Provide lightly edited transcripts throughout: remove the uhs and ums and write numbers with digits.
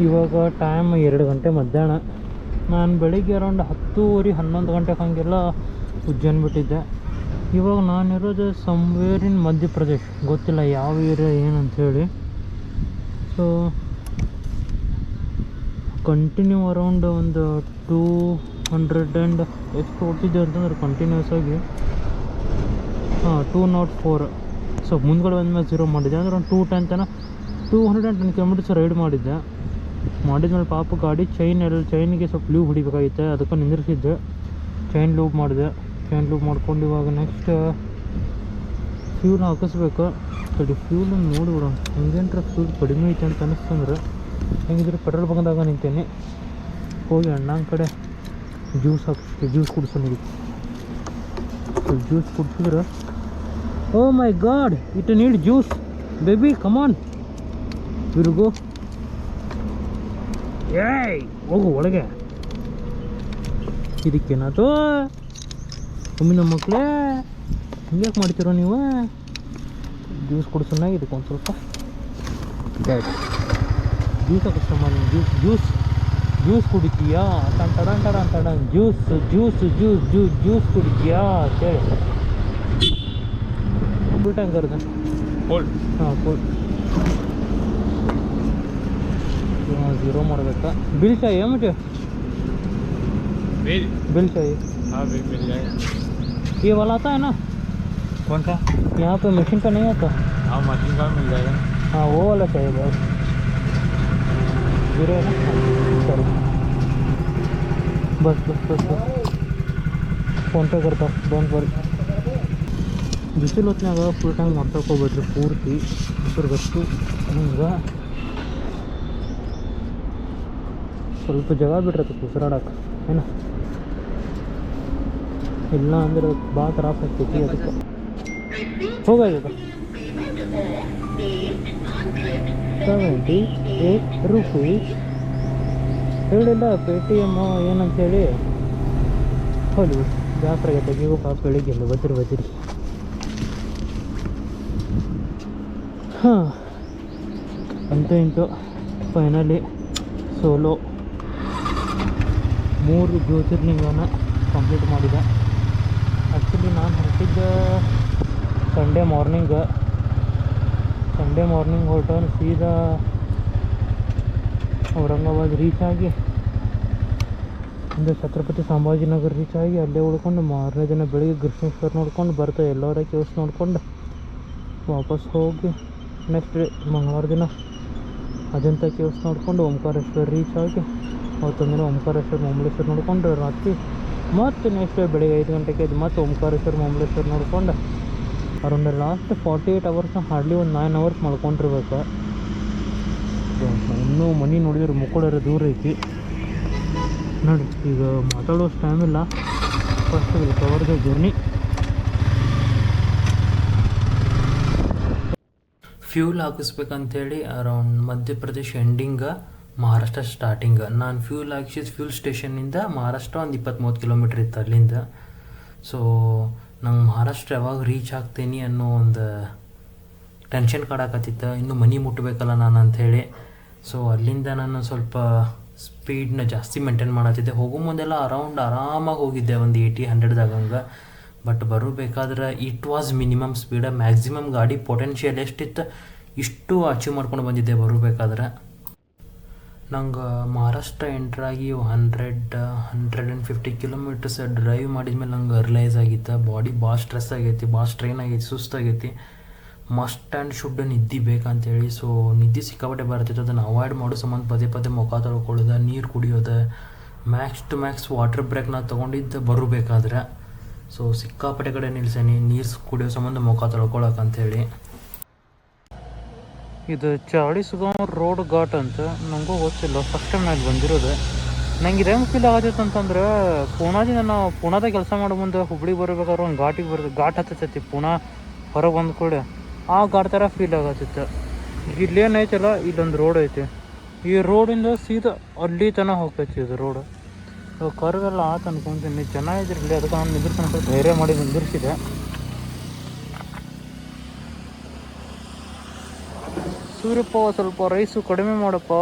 ಇವಾಗ ಟೈಮ್ 2 ಗಂಟೆ ಮಧ್ಯಾಹ್ನ. ನಾನು ಬೆಳಿಗ್ಗೆ ಅರೌಂಡ್ 10:30 11 ಗಂಟೆಗೆ ಹಾಗೆಲ್ಲ ಉಜ್ಜೈನ್ ಬಿಟ್ಟಿದ್ದೆ. ಇವಾಗ ನಾನಿರೋದು ಸಮ್ವೇರ್ ಇನ್ ಮಧ್ಯಪ್ರದೇಶ್, ಗೊತ್ತಿಲ್ಲ ಯಾವ ಏರಿಯಾ ಏನಂಥೇಳಿ. ಸೊ ಕಂಟಿನ್ಯೂ ಅರೌಂಡ್ ಒಂದು 200 ಆ್ಯಂಡ್ ಎಷ್ಟು ಓಡ್ತಿದ್ದೆ ಅಂತಂದ್ರೆ ಕಂಟಿನ್ಯೂಸ್ ಆಗಿ 204. ಸೊ ಮುಂದ್ಗಡೆ ಬಂದಮೇಲೆ 0 ಮಾಡಿದ್ದೆ ಅಂದರೆ ಒಂದು 210 ತನಕ 210 ಕಿಲೋಮೀಟರ್ಸ್ ರೈಡ್ ಮಾಡಿದ್ಮೇಲೆ ಪಾಪ ಗಾಡಿ ಚೈನಿಗೆ ಸ್ವಲ್ಪ ಲೂಬ್ ಹೊಡಿಬೇಕಾಗಿತ್ತು, ಅದಕ್ಕೆ ನಿಂದಿರಿಸಿದ್ದೆ. ಚೈನ್ ಲೂಬ್ ಮಾಡ್ಕೊಂಡು ಇವಾಗ ನೆಕ್ಸ್ಟ್ ಫ್ಯೂಲ್ ಹಾಕಿಸ್ಬೇಕು. ಕಡೆ ಫ್ಯೂಲ್ ನೋಡಿಬಿಡೋಣ, ಹಂಗೇನ್ರ ಫ್ಯೂಲ್ ಕಡಿಮೆ ಐತೆ ಅಂತ ಅನ್ನಿಸ್ತಂದ್ರೆ ಹೆಂಗಿದ್ರೆ ಪೆಟ್ರೋಲ್ ಬಂದಾಗ ನಿಂತೇನೆ. ಹೋಗಿ ಅಣ್ಣನ ಕಡೆ ಜ್ಯೂಸ್ ಕುಡಿಸೋಣ. ಜ್ಯೂಸ್ ಕುಡಿಸಿದ್ರೆ oh my god, it need juice baby, come on will go. ಏಯ್ ಹೋಗು ಒಳಗೆ, ಇದಕ್ಕೇನಾಯ್ತು ಒಮ್ಮೆ ನಮ್ಮ ಮಕ್ಕಳೇ ಹಿಂಗ್ಯಾಕೆ ಮಾಡ್ತೀರೋ ನೀವು? ಜ್ಯೂಸ್ ಕುಡಿಸೋಣ, ಇದಕ್ಕೊಂದು ಸ್ವಲ್ಪ ಜ್ಯೂಸ್ ಹಾಕಿಸ್ತಮ್ಮ. ಜ್ಯೂಸ್ ಕುಡಿತೀಯಾ? ಟನ್ ಜ್ಯೂಸ್ ಕುಡಿತೀಯಾ ಅಂತೇಳಿ ಫುಲ್ ಟ್ಯಾಂಕರ್ ಇದೆ. ಕೋಲ್ಡ್ ಕೋಲ್ಡ್ 0 ಮಾಡಬೇಕಾ? बिल चाहिए मुझे, बिल चाहिए। हाँ बिल मिल जाएगा। ये वाला आता है ना? कौन सा? यहाँ पे मशीन का नहीं आता? हाँ मशीन का मिल जाएगा। हाँ वो वाला चाहिए बस। 0 है ना? सॉरी, बस फ़ोन पे करता, डोंट वरी. ಬಿಸಿಲು ಹೊತ್ತಿನಾಗ ಫುಲ್ ಟ್ಯಾಂಕ್ ಮಾಡ್ಕೊಬೇಡ್ರಿ ಪೂರ್ತಿ, ಉಸಿರುಗಟ್ಟು ಹಿಂಗೆ ಸ್ವಲ್ಪ ಜಾಗ ಬಿಡ್ರತ್ತೆ ಉಸಿರಾಡಕ್ಕೆ ಏನು, ಇಲ್ಲ ಅಂದ್ರೆ ಭಾಳ ತ್ರಾಸ ಆಗ್ತೈತಿ. ಅದಕ್ಕೆ ಹೋಗೋದು 78 ರೂಪೀಸ್ ಹೇಳಿಲ್ಲ ಪೇಟಿಎಮ್ ಏನಂತೇಳಿ. ಹೋಗಿ ಜಾತ್ರೆ ತೆಗಿಯೋ ಪಾಪ ಬೆಳಿಗ್ಗೆ ಎಲ್ಲ ಬದಿರಿ. ಹಾಂ ಅಂತೂ ಫೈನಲಿ ಸೋಲೋ 3 ಜ್ಯೋತಿರ್ಲಿಂಗನ ಕಂಪ್ಲೀಟ್ ಮಾಡಿದೆ. ಆ್ಯಕ್ಚುಲಿ ನಾನು ಹೊರಟಿದ್ದೆ ಸಂಡೇ ಮಾರ್ನಿಂಗ್ ಹೊರಟು ಸೀದಾ ಔರಂಗಾಬಾದ್ ರೀಚ್ ಆಗಿ ಅಂದರೆ ಛತ್ರಪತಿ ಸಂಭಾಜಿನಗರ್ ರೀಚ್ ಆಗಿ ಅಲ್ಲೇ ಉಳ್ಕೊಂಡು ಮಾರನೇ ದಿನ ಬೆಳಿಗ್ಗೆ ಕೃಷ್ಣೇಶ್ವರ ನೋಡ್ಕೊಂಡು ಬರ್ತಾ ಎಲ್ಲರ ಕೇವ್ಸ್ ನೋಡ್ಕೊಂಡು ವಾಪಸ್ ಹೋಗಿ ನೆಕ್ಸ್ಟ್ ಡೇ ಮಂಗಳವಾರ ದಿನ ಅಜಂತ ಕೇವ್ಸ್ ನೋಡ್ಕೊಂಡು ಓಂಕಾರೇಶ್ವರ ರೀಚ್ ಆಗಿ ಅವತ್ತೊಂದು ದಿನ ಓಂಕಾರೇಶ್ವರ ಮಾಮಲೇಶ್ವರ ನೋಡ್ಕೊಂಡು ರಾತ್ರಿ ಮತ್ತು ನೆಕ್ಸ್ಟ್ ಡೇ ಬೆಳಿಗ್ಗೆ 5 ಗಂಟೆಗೆ ಎದ್ದು ಮತ್ತೆ ಓಂಕಾರೇಶ್ವರ ಮಾಮಲೇಶ್ವರ ನೋಡ್ಕೊಂಡು ಅರೌಂಡ್ ಲಾಸ್ಟ್ 48 ಅವರ್ಸ್ನ ಹಾರ್ಡ್ಲಿ ಒಂದು 9 ಅವರ್ಸ್ ಮಾಡ್ಕೊಂಡಿರ್ಬೇಕು. ಇನ್ನೂ ಮನೆ ನೋಡಿದ್ರೆ ಮುಕ್ಕೊಳ್ಳೋರು ದೂರ ಐತಿ ನೋಡಿ. ಈಗ ಮಾತಾಡೋಷ್ಟು ಟೈಮ್ ಇಲ್ಲ, first cover the journey. Fuel ಹಾಕಿಸ್ಬೇಕಂತೇಳಿ around Madhya Pradesh ending, Maharashtra starting. ನಾನು ಫ್ಯೂಲ್ ಹಾಕಿಸಿದ ಫ್ಯೂಲ್ ಸ್ಟೇಷನ್ನಿಂದ ಮಹಾರಾಷ್ಟ್ರ ಒಂದು 20-30 ಕಿಲೋಮೀಟ್ರ್ ಇತ್ತು ಅಲ್ಲಿಂದ. ಸೊ ನಂಗೆ ಮಹಾರಾಷ್ಟ್ರ ಯಾವಾಗ ರೀಚ್ ಆಗ್ತೀನಿ ಅನ್ನೋ ಒಂದು ಟೆನ್ಷನ್ ಕಾಡಕತ್ತಿತ್ತು, ಇನ್ನೂ ಮನೆ ಮುಟ್ಟಬೇಕಲ್ಲ ನಾನು ಅಂಥೇಳಿ. ಸೊ ಅಲ್ಲಿಂದ ನಾನು ಸ್ವಲ್ಪ ಸ್ಪೀಡ್ನ ಜಾಸ್ತಿ ಮೇಂಟೈನ್ ಮಾಡತ್ತಿದ್ದೆ. ಹೋಗೋ ಮುಂದೆಲ್ಲ ಆರಾಮಾಗಿ ಹೋಗಿದ್ದೆ ಒಂದು 80-100 ಬಟ್ ಬರಬೇಕಾದ್ರೆ ಇಟ್ ವಾಸ್ ಮಿನಿಮಮ್ ಸ್ಪೀಡ. ಮ್ಯಾಕ್ಸಿಮಮ್ ಗಾಡಿ ಪೊಟೆನ್ಷಿಯಲ್ ಎಷ್ಟಿತ್ತು ಇಷ್ಟು ಅಚೀವ್ ಮಾಡ್ಕೊಂಡು ಬಂದಿದ್ದೆ ಬರಬೇಕಾದ್ರೆ. ನಂಗೆ ಮಹಾರಾಷ್ಟ್ರ ಎಂಟ್ರಾಗಿ 150 ಕಿಲೋಮೀಟರ್ಸ್ ಡ್ರೈವ್ ಮಾಡಿದ್ಮೇಲೆ ನಂಗೆ ರಿಯಲೈಸ್ ಆಗಿತ್ತು ಬಾಡಿ ಭಾಳ ಸ್ಟ್ರೆಸ್ ಆಗೈತಿ, ಭಾಳ ಸ್ಟ್ರೈನ್ ಆಗೈತಿ, ಸುಸ್ತಾಗೈತಿ. ಮಸ್ಟ್ ಆ್ಯಂಡ್ ಶುಡ್ ನಿದ್ದೆ ಬೇಕಂತೇಳಿ. ಸೊ ನಿದ್ದೆ ಸಿಕ್ಕಾಪಟ್ಟೆ ಬರ್ತಿತ್ತು. ಅದನ್ನು ಅವಾಯ್ಡ್ ಮಾಡೋ ಸಂಬಂಧ ಪದೇ ಮುಖ ತೊಳ್ಕೊಳ್ಳೋದು, ನೀರು ಕುಡಿಯೋದು, max to max water break ನಾನು ತೊಗೊಂಡಿದ್ದು ಬರಬೇಕಾದ್ರೆ. ಸೊ ಸಿಕ್ಕಾಪಟ್ಟೆ ಕಡೆ ನಿಲ್ಸೇನಿ ನೀರು ಕುಡಿಯೋ ಸಂಬಂಧ ಮುಖ ತೊಳ್ಕೊಳಕ್ಕಂಥೇಳಿ. ಇದು ಚಾಳಿಸ್ಗಾಂವ್ ರೋಡ್ ಘಾಟ್ ಅಂತ ನನಗೂ ಗೊತ್ತಿಲ್ಲ, ಫಸ್ಟ್ ಟೈಮ್ ನಾನು ಬಂದಿರೋದು. ನಂಗೆ ಇದು ಹೆಂಗೆ ಫೀಲ್ ಆಗತ್ತೈತೆ ಅಂತಂದ್ರೆ, ಪೂನಾದಿಂದ ನಾವು ಪುಣಾದಾಗ ಕೆಲಸ ಮಾಡೋ ಮುಂದೆ ಹುಬ್ಳಿಗೆ ಬರಬೇಕಾದ್ರೆ ಒಂದು ಘಾಟ್ ಹತ್ತೈತಿ. ಪುಣಾ ಹೊರಗೆ ಬಂದ ಕೂಡ ಆ ಘಾಟ್ ಥರ ಫೀಲ್ ಆಗತ್ತಿತ್ತು. ಇಲ್ಲೇನೈತಲ್ಲ, ಇಲ್ಲೊಂದು ರೋಡ್ ಐತಿ, ಈ ರೋಡಿಂದ ಸೀದಾ ಅಲ್ಲಿ ತನಕ ಹೋಗ್ತೈತಿ ಇದು ರೋಡ್. ಕರ್ವೆಲ್ಲ ಆತ ಅನ್ಕೊಂತೀನಿ, ಚೆನ್ನಾಗಿದ್ರಲ್ಲಿ ಅದಕ್ಕೆ ನಾನು ನಿಂದಿರ್ತಾನೆ ಸ್ವಲ್ಪ ಧೈರ್ಯ ಮಾಡಿ ನಿಂದಿರ್ಸಿದೆ. ಸೂರ್ಯಪ್ಪ ಸ್ವಲ್ಪ ರೈಸು ಕಡಿಮೆ ಮಾಡಪ್ಪ,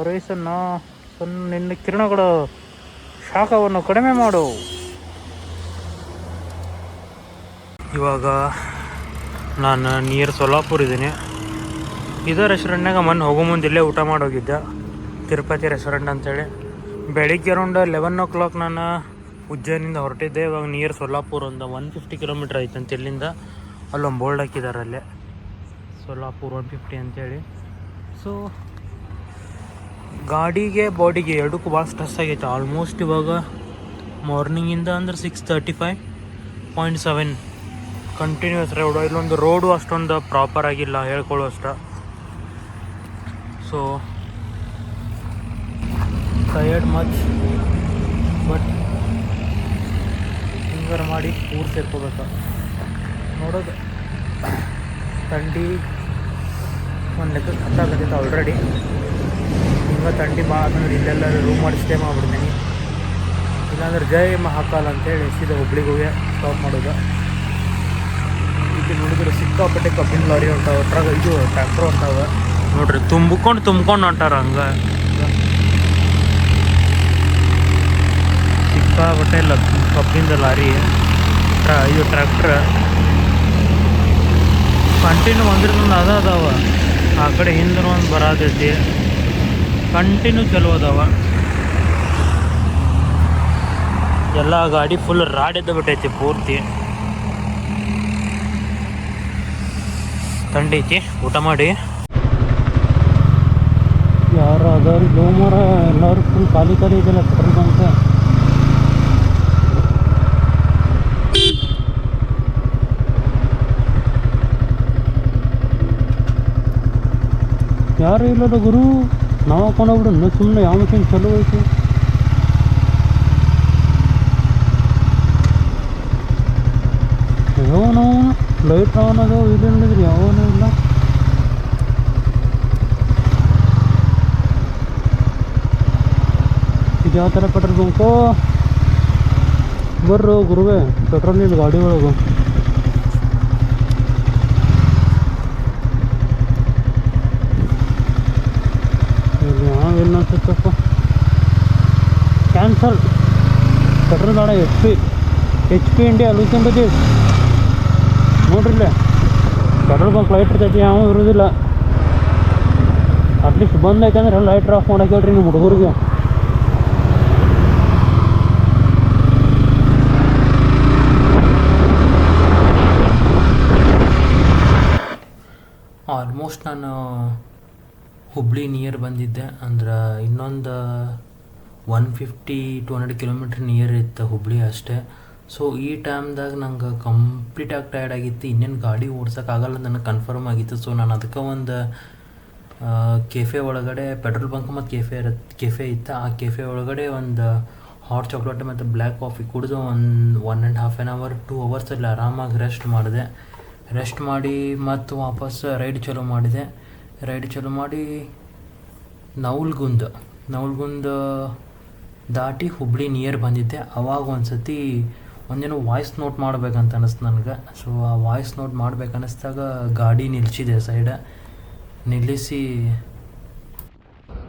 ರೈಸನ್ನು ನಿನ್ನ ಕಿರಣಗಳ ಶಾಖವನ್ನು ಕಡಿಮೆ ಮಾಡು. ಇವಾಗ ನಾನು ನಿಯರ್ ಸೊಲ್ಲಾಪುರ ಇದ್ದೀನಿ. ಇದೇ ರೆಸ್ಟೋರೆಂಟ್ನಾಗ ಮೊನ್ನೆ ಹೋಗೋ ಮುಂದೆ ಇಲ್ಲೇ ಊಟ ಮಾಡೋಗಿದ್ದೆ, ತಿರುಪತಿ ರೆಸ್ಟೋರೆಂಟ್ ಅಂತೇಳಿ. ಬೆಳಿಗ್ಗೆ ಅರೌಂಡ್ 11 o'clock ನಾನು ಉಜ್ಜಯಿನಿಂದ ಹೊರಟಿದ್ದೆ. ಇವಾಗ ನಿಯರ್ ಸೊಲ್ಲಾಪುರ ಒಂದು 150 ಕಿಲೋಮೀಟ್ರ್ ಐತಂತ ಇಲ್ಲಿಂದ. ಅಲ್ಲೊಂದು ಬೋರ್ಡ್ ಹಾಕಿದ್ದಾರೆ ಅಲ್ಲೇ, ಸೊಲ್ಲಾಪುರ 150 ಅಂತೇಳಿ. ಸೊ ಗಾಡಿಗೆ ಬಾಡಿಗೆ ಎರಡಕ್ಕೂ ಭಾಳ ಸ್ಟ್ರೆಸ್ ಆಗೈತೆ. ಆಲ್ಮೋಸ್ಟ್ ಇವಾಗ ಮಾರ್ನಿಂಗಿಂದ ಅಂದ್ರೆ 6:35.7 ಕಂಟಿನ್ಯೂಸ್ ರೋಡು. ಇಲ್ಲೊಂದು ರೋಡು ಅಷ್ಟೊಂದು ಪ್ರಾಪರ್ ಆಗಿಲ್ಲ ಹೇಳ್ಕೊಳ್ಳುವಷ್ಟ. ಸೊ ಟಯರ್ಡ್ ಮಚ್, ಬಟ್ ಹಿಂಗಾರು ಮಾಡಿ ಊರು ಸೇರ್ಕೋಬೇಕು. ನೋಡೋದು ಥಂಡಿ ಒಂದು ಲೆಕ್ಕಕ್ಕೆ ಹತ್ತಾಗತ್ತೈತೆ ಆಲ್ರೆಡಿ. ಹಿಂಗೆ ಥಂಡಿ ಭಾಳ ಅಂದ್ರೆ ಇಲ್ಲೆಲ್ಲರೂ ರೂಮ್ ಮಾಡಿ ಸ್ಟೇ ಮಾಡಿಬಿಡ್ತೀನಿ. ಇಲ್ಲಾಂದ್ರೆ ಜೈ ಮಹಾಕಾಲ್ ಅಂತೇಳಿ ಸೀದಾ ಹುಬ್ಳಿಗೆ ಹೋಗಿ ಸ್ಟಾಪ್ ಮಾಡೋದು. ಇಲ್ಲಿ ನೋಡಿದ್ರೆ ಸಿಕ್ಕಾಪಟ್ಟೆ ಕಬ್ಬಿನ ಲಾರಿ ಹೊಂಟಾವೆ, ಇದು ಟ್ರ್ಯಾಕ್ಟರ್ ಹೊಂಟಾವೆ ನೋಡ್ರಿ. ತುಂಬ್ಕೊಂಡು ಹೊಂಟಾರ ಹಂಗೆ ಸಿಕ್ಕಾಪಟ್ಟೆ ಇಲ್ಲ ಕಬ್ಬಿಂದ ಲಾರಿ, ಇದು ಟ್ರ್ಯಾಕ್ಟ್ರ್ ಕಂಟಿನ್ಯೂ ಒಂದ್ರಿಂದ ಅದಾವ. ಆ ಕಡೆ ಹಿಂದೆ ಒಂದು ಬರತೈತಿ, ಕಂಟಿನ್ಯೂ ಚಲೋ ಅದಾವ. ಎಲ್ಲ ಗಾಡಿ ಫುಲ್ ರಾಡ್ ಬಿಟ್ಟೈತಿ ಪೂರ್ತಿ. ಥಂಡೈತಿ, ಊಟ ಮಾಡಿ. ಯಾರು ಅದಾರು ಗೋಮರ ಎಲ್ಲರೂ ಫುಲ್ ಖಾಲಿ ಇದೆಯಲ್ಲ ಪೆಟ್ರೋಲ್ ಬಂಕ್. ಯಾರು ಇಲ್ಲದ ಗುರು, ನಾವು ಹಾಕೊಂಡೋಗ್ಬಿಡು ಸುಮ್ಮನೆ. ಯಾವ ಮಷೀನ್ ಚಲೋ ಐತಿ ಯಾವನೋ ಲೈಟ್ ಆನ್ ಅದಾವ, ಇದು ಹೇಳಿದ್ರಿ ಯಾವನೂ ಇಲ್ಲ. ಇದು ಯಾವ ಥರ ಪೆಟ್ರೋಲ್ ಬಂಕು? ಬರ್ರು ಗುರುವೇ, ಪೆಟ್ರೋಲ್ ಇಲ್ಲ ಗಾಡಿ ಒಳಗು. ಏನಂತಪ್ಪ ಕ್ಯಾನ್ಸಲ್. ಪೆಟ್ರೋಲ್ ಬೇಡ, ಎಚ್ ಪಿ ಇಂಡಿಯಾ ಲೂಸನ್ ಬದೀಸ್ ನೋಡ್ರಿಲ್ಲ. ಪೆಟ್ರೋಲ್ ಬಂಕ್ ಲೈಟ್ ಇರ್ತೈತಿ, ಯಾವ ಇರೋದಿಲ್ಲ. ಅಟ್ಲೀಸ್ಟ್ ಬಂದ್ ಐತಂದ್ರೆ ಲೈಟ್ ಆಫ್ ಮಾಡಕ್ಕೆ ಹೇಳ್ರಿ ನಿಮ್ಮ ಹುಡುಗರಿಗೆ. ಆಲ್ಮೋಸ್ಟ್ ನಾನು ಹುಬ್ಳಿ ನಿಯರ್ ಬಂದಿದ್ದೆ. ಅಂದ್ರೆ ಇನ್ನೊಂದು 150-200 ಕಿಲೋಮೀಟ್ರ್ ನಿಯರ್ ಇತ್ತು ಹುಬ್ಳಿ ಅಷ್ಟೇ. ಸೊ ಈ ಟೈಮ್ದಾಗ ನಂಗೆ ಕಂಪ್ಲೀಟಾಗಿ ಟಯರ್ಡ್ ಆಗಿತ್ತು. ಇನ್ನೇನು ಗಾಡಿ ಓಡ್ಸೋಕ್ಕಾಗಲ್ಲ ನನಗೆ ಕನ್ಫರ್ಮ್ ಆಗಿತ್ತು. ಸೊ ನಾನು ಅದಕ್ಕೆ ಒಂದು ಕೆಫೆ ಒಳಗಡೆ, ಪೆಟ್ರೋಲ್ ಬಂಕ್ ಮತ್ತು ಕೆಫೆ ಇತ್ತು. ಆ ಕೆಫೆ ಒಳಗಡೆ ಒಂದು ಹಾಟ್ ಚಾಕ್ಲೇಟ್ ಮತ್ತು ಬ್ಲ್ಯಾಕ್ ಕಾಫಿ ಕುಡಿದು ಒಂದು 1.5 hour 2 hours ಅಲ್ಲಿ ಆರಾಮಾಗಿ ರೆಸ್ಟ್ ಮಾಡಿದೆ. ರೆಸ್ಟ್ ಮಾಡಿ ಮತ್ತು ವಾಪಸ್ ರೈಡ್ ಚಾಲೂ ಮಾಡಿದೆ. ರೈಡ್ ಚಾಲೂ ಮಾಡಿ ನವಲ್ಗುಂದ ದಾಟಿ ಹುಬ್ಳಿ ನಿಯರ್ ಬಂದಿದ್ದೆ. ಅವಾಗ ಒಂದು ಸತಿ ಒಂದೇನೋ ವಾಯ್ಸ್ ನೋಟ್ ಮಾಡ್ಬೇಕಂತ ಅನ್ನಿಸ್ತು ನನಗೆ. ಸೊ ಆ ವಾಯ್ಸ್ ನೋಟ್ ಮಾಡ್ಬೇಕು ಅನ್ನಿಸ್ದಾಗ ಗಾಡಿ ನಿಲ್ಲಿಸಿದೆ ಸೈಡ. ನಿಲ್ಲಿಸಿ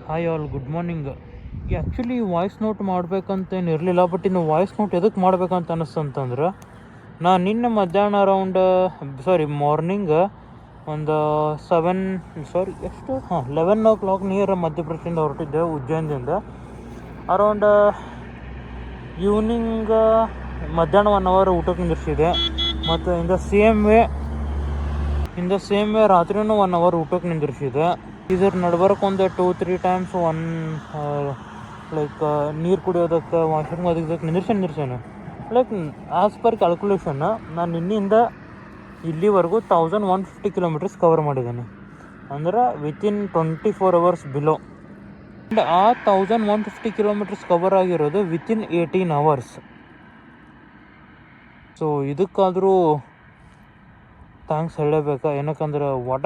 hi all, good morning. Actually voice note ಮಾಡ್ಬೇಕಂತೇನು ಇರಲಿಲ್ಲ, ಬಟ್ ಇನ್ನು ವಾಯ್ಸ್ ನೋಟ್ ಎದಕ್ಕೆ ಮಾಡ್ಬೇಕಂತ ಅನ್ನಿಸ್ತಂತಂದ್ರೆ, ನಾನು ನಿನ್ನೆ ಮಧ್ಯಾಹ್ನ ಮಾರ್ನಿಂಗ್ ಒಂದು 11 o'clock ನಿಯರ್ ಮಧ್ಯಪ್ರದೇಶದಿಂದ ಹೊರಟಿದ್ದೆ ಉಜ್ಜಯಿನಿಂದ. ಅರೌಂಡ್ ಈವ್ನಿಂಗ್ ಮಧ್ಯಾಹ್ನ 1 hour ಊಟಕ್ಕೆ ನಿಂದಿರ್ಸಿದೆ. ಮತ್ತು ಇನ್ ದ ಸೇಮ್ ವೇ ರಾತ್ರಿನೂ 1 hour ಊಟಕ್ಕೆ ನಿಂದಿರ್ಸಿದೆ. ಇದ್ರ ನಡ್ಬರ್ಕ್ ಒಂದು 2-3 times ಲೈಕ್ ನೀರು ಕುಡಿಯೋದಕ್ಕೆ, ವಾಶ್ರೂಮ್ ಅದಕ್ಕೆ ನಿಂದಿರ್ಸೇನೆ. ಲೈಕ್ ಆ್ಯಸ್ ಪರ್ ಕ್ಯಾಲ್ಕುಲೇಷನ್ ನಾನು ನಿನ್ನಿಂದ ಇಲ್ಲಿವರೆಗೂ 1150 kilometers ಕವರ್ ಮಾಡಿದ್ದೇನೆ. ಅಂದ್ರೆ ವಿತಿನ್ 24 hours ಬಿಲೋ. ಆ್ಯಂಡ್ ಆ 1150 kilometers ಕವರ್ ಆಗಿರೋದು ವಿತಿನ್ 18 hours. ಸೊ ಇದಕ್ಕಾದರೂ ಥ್ಯಾಂಕ್ಸ್ ಹೇಳಬೇಕಾ. ಏನಕ್ಕಂದ್ರೆ ವಾಟ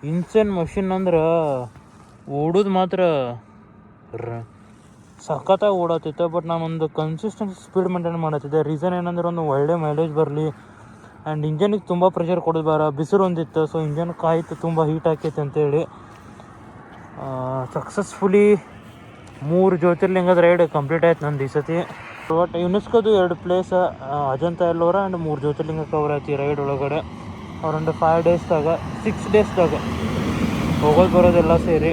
ಇನ್ಸೇನ್ ಮಷಿನ್ ಅಂದ್ರೆ ಓಡೋದು ಮಾತ್ರ ಸಖತ್ತಾಗಿ ಓಡತ್ತಿತ್ತು. ಬಟ್ ನಾನೊಂದು ಕನ್ಸಿಸ್ಟೆನ್ಸಿ ಸ್ಪೀಡ್ ಮೇಂಟೈನ್ ಮಾಡತ್ತಿದ್ದೆ. ರೀಸನ್ ಏನಂದ್ರೆ ಒಂದು ಒಳ್ಳೆ ಮೈಲೇಜ್ ಬರಲಿ, ಆ್ಯಂಡ್ ಇಂಜನಿಗೆ ತುಂಬ ಪ್ರೆಷರ್ ಕೊಡೋದು ಬಿಸಿಲು ಒಂದಿತ್ತು. ಸೊ ಇಂಜನ್ ಕಾಯ್ತು ತುಂಬ ಹೀಟ್ ಆಕೈತೆ ಅಂತೇಳಿ ಸಕ್ಸಸ್ಫುಲಿ 3 ಜ್ಯೋತಿರ್ಲಿಂಗದ ರೈಡ್ ಕಂಪ್ಲೀಟ್ ಆಯ್ತು ನಂದು ಈ ಸತಿ. ಬಟ್ ಯುನೆಸ್ಕೋದು 2 place Ajanta Ellora and 3 jyotirlinga cover ಆಯ್ತು ಈ ರೈಡ್ ಒಳಗಡೆ. ಅರೌಂಡ್ 5 ಡೇಸ್ದಾಗ 6 ಡೇಸ್ದಾಗ ಹೋಗೋದು ಬರೋದೆಲ್ಲ ಸೇರಿ